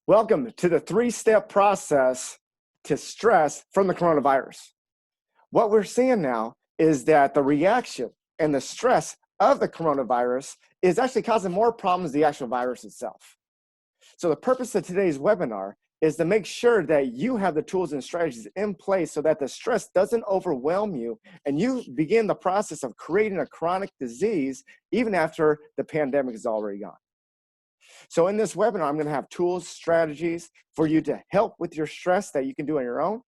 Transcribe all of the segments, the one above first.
Welcome to the three-step process to stress from the coronavirus. What we're seeing now is that the reaction and the stress of the coronavirus is actually causing more problems than the actual virus itself. So the purpose of today's webinar is to make sure that you have the tools and strategies in place so that the stress doesn't overwhelm you and you begin the process of creating a chronic disease even after the pandemic is already gone. So in this webinar, I'm going to have tools, strategies for you to help with your stress that you can do on your own.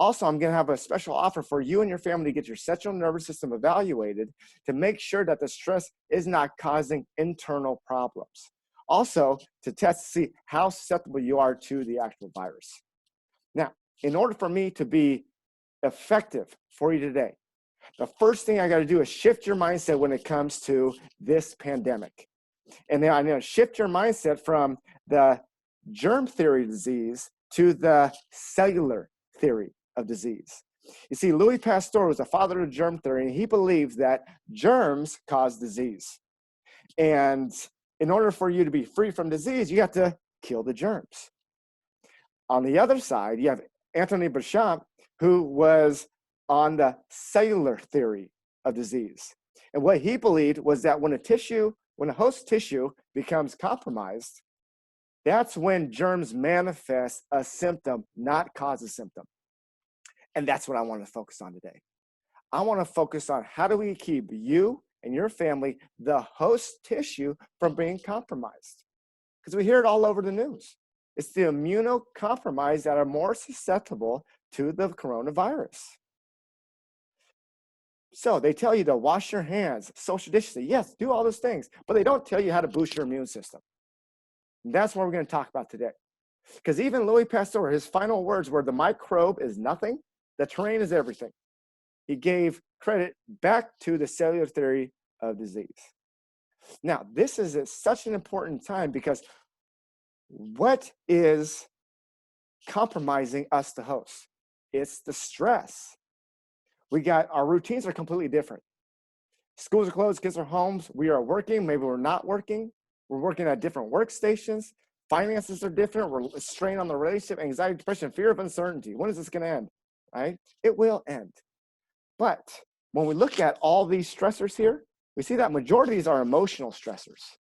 Also, I'm going to have a special offer for you and your family to get your central nervous system evaluated to make sure that the stress is not causing internal problems. Also, to test to see how susceptible you are to the actual virus. Now, in order for me to be effective for you today, the first thing I got to do is shift your mindset when it comes to this pandemic. And then I'm going to shift your mindset from the germ theory disease to the cellular theory of disease. You see, Louis Pasteur was the father of germ theory, and he believed that germs cause disease. And in order for you to be free from disease, you have to kill the germs. On the other side, you have Anthony Béchamp, who was on the cellular theory of disease. And what he believed was that when a host tissue becomes compromised, that's when germs manifest a symptom, not cause a symptom. And that's what I want to focus on today. I want to focus on how do we keep you and your family, the host tissue, from being compromised. Because we hear it all over the news. It's the immunocompromised that are more susceptible to the coronavirus. So they tell you to wash your hands, social distancing, yes, do all those things, but they don't tell you how to boost your immune system. And that's what we're going to talk about today. Because even Louis Pasteur, his final words were, the microbe is nothing, the terrain is everything. He gave credit back to the cellular theory of disease. Now, this is such an important time because what is compromising us, the host? It's the stress. Our routines are completely different. Schools are closed, kids are homes, we are working, maybe we're not working. We're working at different workstations. Finances are different. We're strained on the relationship, anxiety, depression, fear of uncertainty. When is this going to end? Right? It will end. But when we look at all these stressors here, we see that majority of these are emotional stressors.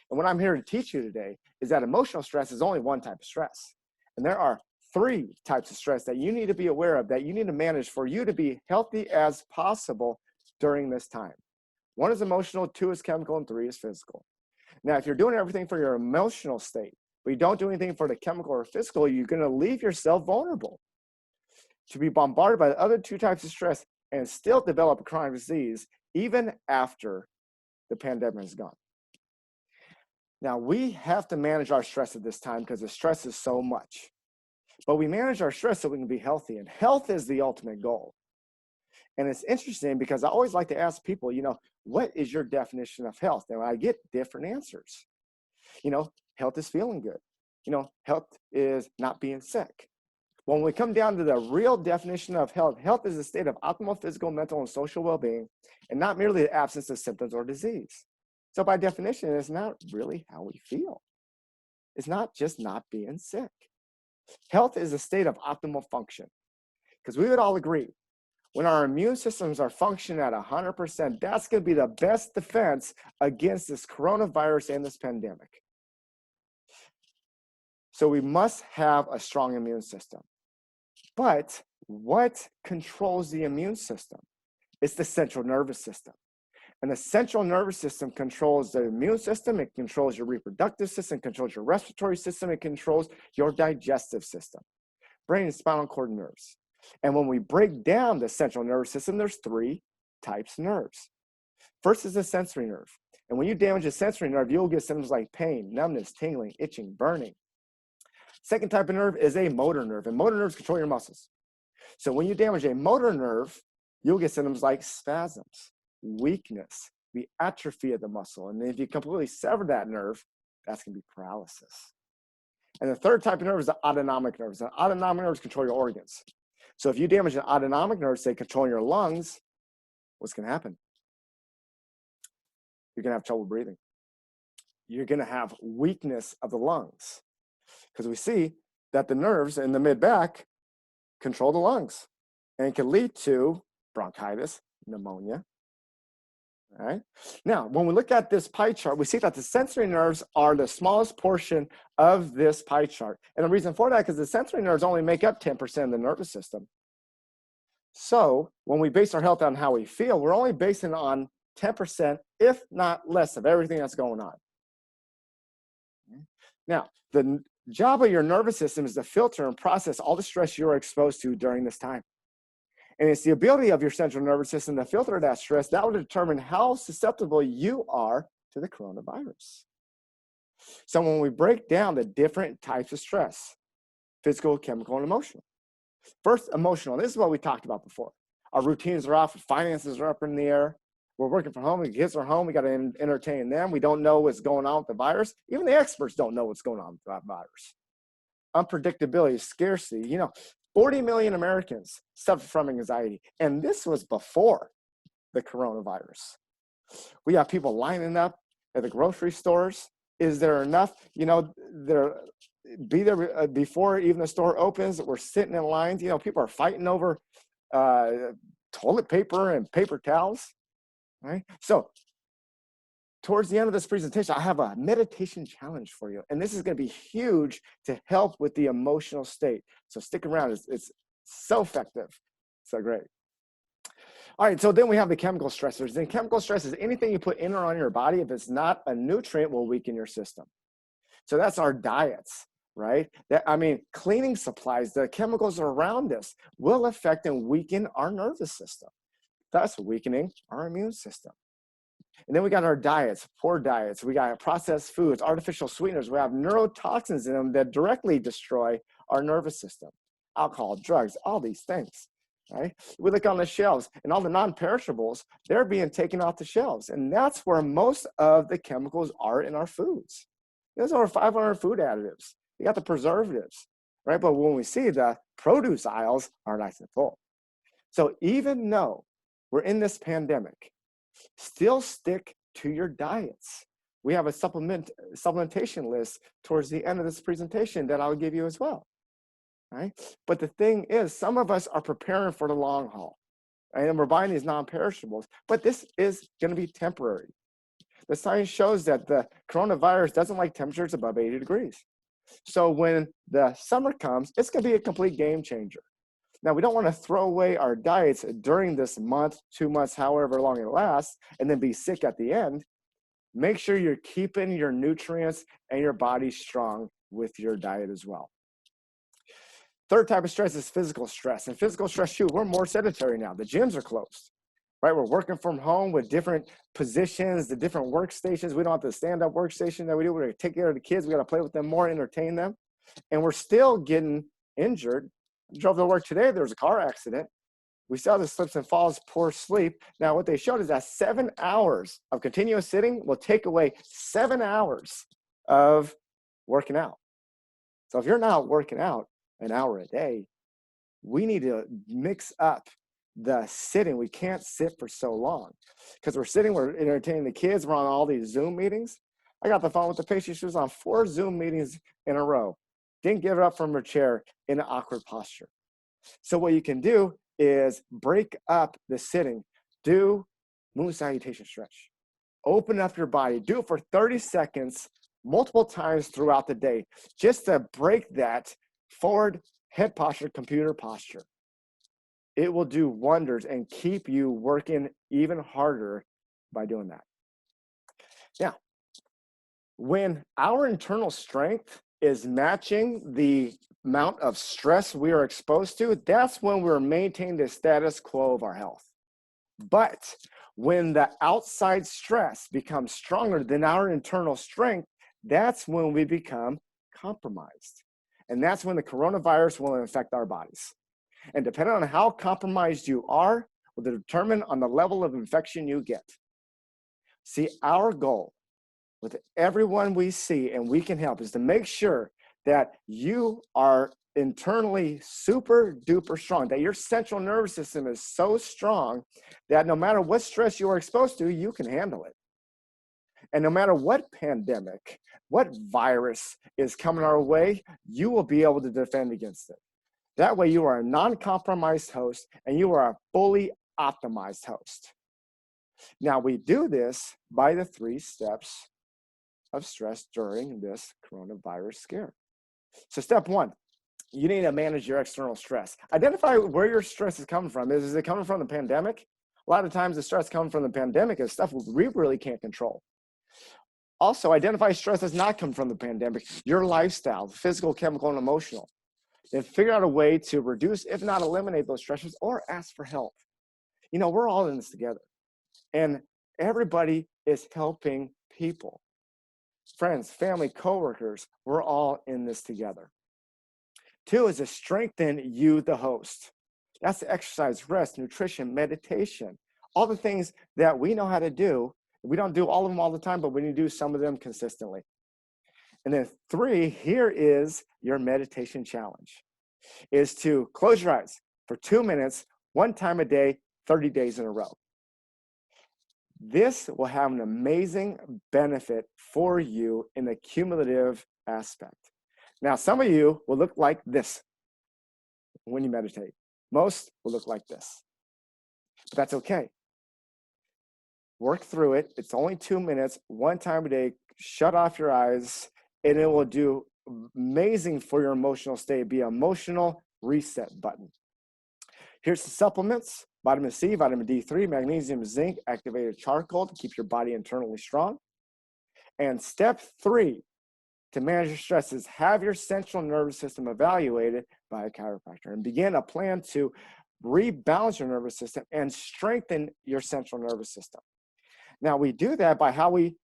And what I'm here to teach you today is that emotional stress is only one type of stress. And there are three types of stress that you need to be aware of, that you need to manage for you to be healthy as possible during this time. One is emotional, two is chemical, and three is physical. Now, if you're doing everything for your emotional state, but you don't do anything for the chemical or physical, you're going to leave yourself vulnerable to be bombarded by the other two types of stress and still develop a chronic disease even after the pandemic is gone. Now, we have to manage our stress at this time because the stress is so much. But we manage our stress so we can be healthy, and health is the ultimate goal. And it's interesting because I always like to ask people, what is your definition of health? And I get different answers. Health is feeling good. Health is not being sick. When we come down to the real definition of health, health is a state of optimal physical, mental, and social well-being, and not merely the absence of symptoms or disease. So by definition, it's not really how we feel. It's not just not being sick. Health is a state of optimal function, because we would all agree, when our immune systems are functioning at 100%, that's going to be the best defense against this coronavirus and this pandemic. So we must have a strong immune system. But what controls the immune system? It's the central nervous system. And the central nervous system controls the immune system, it controls your reproductive system, it controls your respiratory system, it controls your digestive system, brain and spinal cord nerves. And when we break down the central nervous system, there's three types of nerves. First is the sensory nerve. And when you damage a sensory nerve, you'll get symptoms like pain, numbness, tingling, itching, burning. Second type of nerve is a motor nerve, and motor nerves control your muscles. So when you damage a motor nerve, you'll get symptoms like spasms, weakness, the atrophy of the muscle. And if you completely sever that nerve, that's going to be paralysis. And the third type of nerve is the autonomic nerves. And autonomic nerves control your organs. So if you damage an autonomic nerve, say controlling your lungs, what's going to happen? You're going to have trouble breathing. You're going to have weakness of the lungs. because we see that the nerves in the mid-back control the lungs and can lead to bronchitis, pneumonia. All right. Now, when we look at this pie chart, we see that the sensory nerves are the smallest portion of this pie chart. And the reason for that is because the sensory nerves only make up 10% of the nervous system. So when we base our health on how we feel, we're only basing it on 10%, if not less, of everything that's going on. Now, the job of your nervous system is to filter and process all the stress you're exposed to during this time. And it's the ability of your central nervous system to filter that stress that will determine how susceptible you are to the coronavirus. So when we break down the different types of stress, physical, chemical, and emotional. First, emotional. This is what we talked about before. Our routines are off, finances are up in the air. We're working from home, the kids are home, we got to entertain them. We don't know what's going on with the virus. Even the experts don't know what's going on with that virus. Unpredictability, scarcity. 40 million Americans suffer from anxiety. And this was before the coronavirus. We have people lining up at the grocery stores. Is there enough? Be there before even the store opens. We're sitting in lines. People are fighting over toilet paper and paper towels. Right? So towards the end of this presentation, I have a meditation challenge for you. And this is going to be huge to help with the emotional state. So stick around. It's so effective. So great. All right, so then we have the chemical stressors. And chemical stress is anything you put in or on your body, if it's not a nutrient, will weaken your system. So that's our diets, right? Cleaning supplies, the chemicals around us will affect and weaken our nervous system, thus weakening our immune system. And then we got our diets, poor diets. We got processed foods, artificial sweeteners. We have neurotoxins in them that directly destroy our nervous system. Alcohol, drugs, all these things, right? We look on the shelves and all the non-perishables, they're being taken off the shelves. And that's where most of the chemicals are in our foods. There's over 500 food additives. You got the preservatives, right? But when we see the produce aisles are nice and full. So even though we're in this pandemic, still stick to your diets. We have a supplementation list towards the end of this presentation that I'll give you as well. Right? But the thing is, some of us are preparing for the long haul, right? And we're buying these non-perishables, but this is going to be temporary. The science shows that the coronavirus doesn't like temperatures above 80 degrees. So when the summer comes, it's going to be a complete game changer. Now, we don't want to throw away our diets during this month, 2 months, however long it lasts, and then be sick at the end. Make sure you're keeping your nutrients and your body strong with your diet as well. Third type of stress is physical stress. And physical stress, too, we're more sedentary now. The gyms are closed, right? We're working from home with different positions, the different workstations. We don't have the stand-up workstation that we do. We're going to take care of the kids. We got to play with them more, entertain them. And we're still getting injured. I drove to work today, there was a car accident. We saw the slips and falls, poor sleep. Now, what they showed is that 7 hours of continuous sitting will take away 7 hours of working out. So if you're not working out an hour a day, we need to mix up the sitting. We can't sit for so long because we're sitting, we're entertaining the kids, we're on all these Zoom meetings. I got the phone with the patient. She was on 4 Zoom meetings in a row. Didn't give it up from her chair in an awkward posture. So what you can do is break up the sitting. Do moon salutation stretch. Open up your body. Do it for 30 seconds, multiple times throughout the day, just to break that forward head posture, computer posture. It will do wonders and keep you working even harder by doing that. Now, when our internal strength is matching the amount of stress we are exposed to, that's when we're maintaining the status quo of our health. But when the outside stress becomes stronger than our internal strength, that's when we become compromised. And that's when the coronavirus will infect our bodies. And depending on how compromised you are, will determine on the level of infection you get. See, our goal with everyone we see and we can help is to make sure that you are internally super duper strong, that your central nervous system is so strong that no matter what stress you are exposed to, you can handle it. And no matter what pandemic, what virus is coming our way, you will be able to defend against it. That way you are a non-compromised host and you are a fully optimized host. Now we do this by the 3 steps of stress during this coronavirus scare. So step 1, you need to manage your external stress. Identify where your stress is coming from. Is it coming from the pandemic? A lot of times the stress coming from the pandemic is stuff we really can't control. Also, identify stress that's not coming from the pandemic, your lifestyle, physical, chemical, and emotional. Then figure out a way to reduce, if not eliminate those stressors, or ask for help. You know, we're all in this together. And everybody is helping people. Friends, family, coworkers, we're all in this together. 2 is to strengthen you, the host. That's the exercise, rest, nutrition, meditation, all the things that we know how to do. We don't do all of them all the time, but we need to do some of them consistently. And then 3, here is your meditation challenge, is to close your eyes for 2 minutes, 1 time a day, 30 days in a row. This will have an amazing benefit for you in the cumulative aspect. Now, some of you will look like this when you meditate. Most will look like this, but that's okay. Work through it. It's only 2 minutes, 1 time a day. Shut off your eyes, and it will do amazing for your emotional state. Be an emotional reset button. Here's the supplements: vitamin C, vitamin D3, magnesium, zinc, activated charcoal to keep your body internally strong. And step 3 to manage your stress is have your central nervous system evaluated by a chiropractor and begin a plan to rebalance your nervous system and strengthen your central nervous system. Now, we do that by how we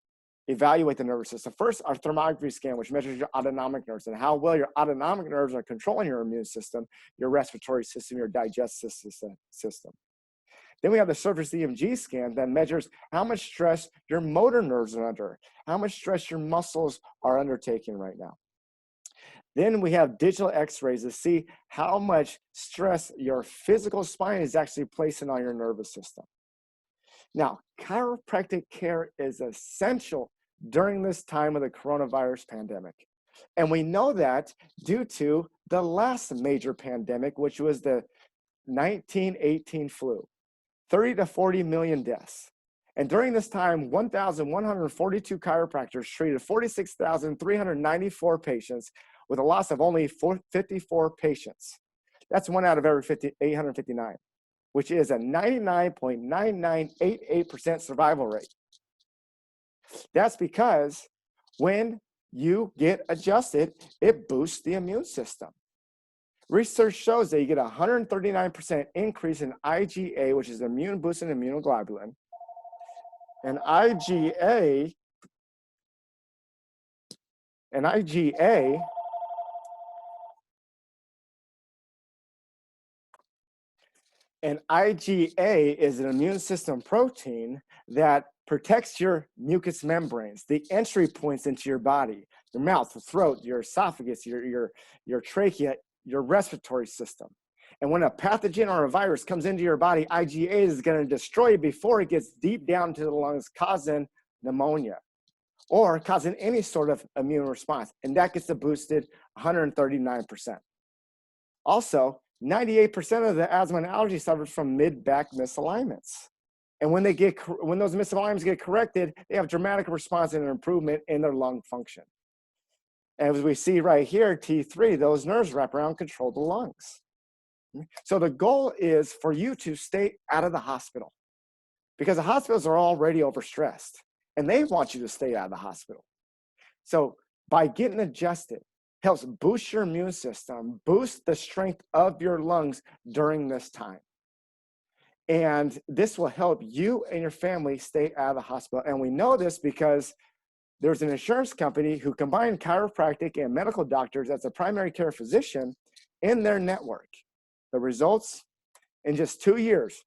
evaluate the nervous system. First, our thermography scan, which measures your autonomic nerves and how well your autonomic nerves are controlling your immune system, your respiratory system, your digestive system. Then we have the surface EMG scan that measures how much stress your motor nerves are under, how much stress your muscles are undertaking right now. Then we have digital x-rays to see how much stress your physical spine is actually placing on your nervous system. Now, chiropractic care is essential during this time of the coronavirus pandemic. And we know that due to the last major pandemic, which was the 1918 flu, 30 to 40 million deaths. And during this time, 1,142 chiropractors treated 46,394 patients with a loss of only 54 patients. That's 1 out of every 859. Which is a 99.9988% survival rate. That's because when you get adjusted, it boosts the immune system. Research shows that you get a 139% increase in IgA, which is immune boosting immunoglobulin. And IgA is an immune system protein that protects your mucous membranes, the entry points into your body, your mouth, the throat, your esophagus, your trachea, your respiratory system. And when a pathogen or a virus comes into your body, IgA is going to destroy it before it gets deep down to the lungs, causing pneumonia or causing any sort of immune response. And that gets boosted 139%. Also, 98% of the asthma and allergy suffers from mid-back misalignments. And when those misalignments get corrected, they have dramatic response and an improvement in their lung function. And as we see right here, T3, those nerves wrap around, control the lungs. So the goal is for you to stay out of the hospital because the hospitals are already overstressed and they want you to stay out of the hospital. So by getting adjusted, helps boost your immune system, boost the strength of your lungs during this time. And this will help you and your family stay out of the hospital. And we know this because there's an insurance company who combined chiropractic and medical doctors as a primary care physician in their network. The results, in just 2 years,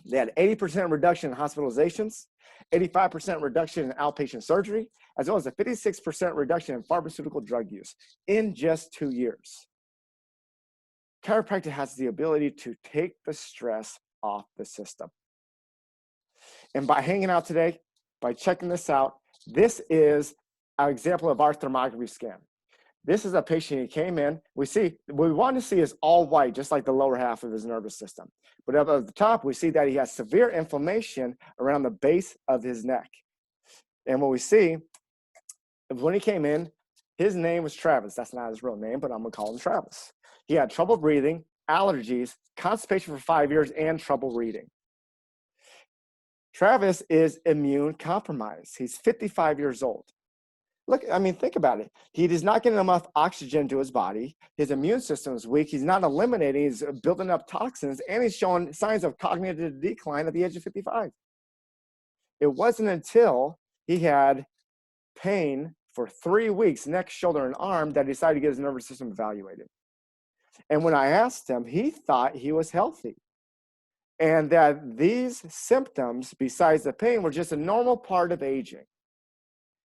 they had 80% reduction in hospitalizations, 85% reduction in outpatient surgery, as well as a 56% reduction in pharmaceutical drug use in just 2 years. Chiropractic has the ability to take the stress off the system. And by hanging out today, by checking this out, This is an example of our thermography scan. This is a patient. He came in. What we want to see is all white, just like the lower half of his nervous system. But up at the top, we see that he has severe inflammation around the base of his neck. And what we see, when he came in, his name was Travis. That's not his real name, but I'm going to call him Travis. He had trouble breathing, allergies, constipation for 5 years, and trouble reading. Travis is immune compromised. He's 55 years old. Look, I mean, think about it. He is not getting enough oxygen to his body. His immune system is weak. He's not eliminating. He's building up toxins, and he's showing signs of cognitive decline at the age of 55. It wasn't until he had pain for 3 weeks, neck, shoulder, and arm, that he decided to get his nervous system evaluated. And when I asked him, he thought he was healthy, and that these symptoms, besides the pain, were just a normal part of aging.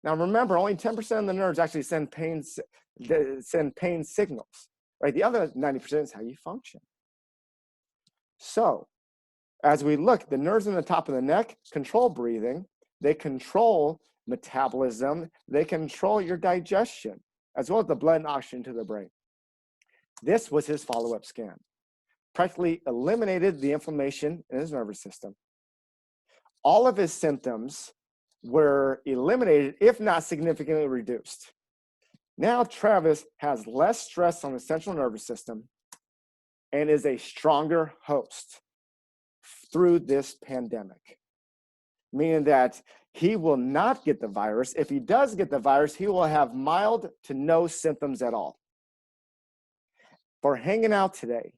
Now remember, only 10% of the nerves actually send pain signals, right? The other 90% is how you function. So as we look, the nerves in the top of the neck control breathing, they control metabolism, they control your digestion, as well as the blood and oxygen to the brain. This was his follow-up scan. Practically eliminated the inflammation in his nervous system. All of his symptoms were eliminated, if not significantly reduced. Now Travis has less stress on the central nervous system and is a stronger host through this pandemic, meaning that he will not get the virus. If he does get the virus, he will have mild to no symptoms at all. For hanging out today,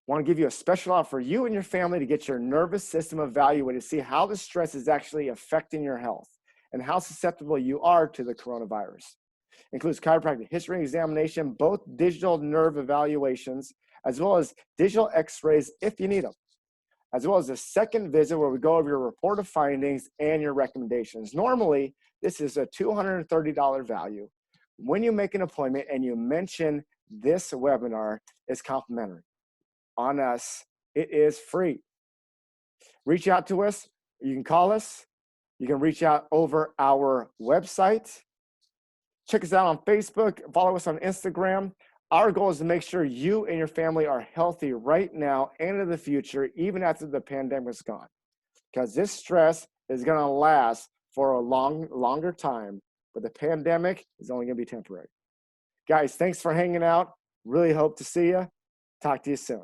I want to give you a special offer for you and your family to get your nervous system evaluated, see how the stress is actually affecting your health and how susceptible you are to the coronavirus. It includes chiropractic history examination, both digital nerve evaluations, as well as digital x-rays if you need them, as well as a second visit where we go over your report of findings and your recommendations. Normally, this is a $230 value. When you make an appointment and you mention this webinar, it's complimentary. On us, it is free. Reach out to us. You can call us. You can reach out over our website. Check us out on Facebook. Follow us on Instagram. Our goal is to make sure you and your family are healthy right now and in the future, even after the pandemic's gone. Because this stress is going to last for a longer time, but the pandemic is only going to be temporary. Guys, thanks for hanging out. Really hope to see you. Talk to you soon.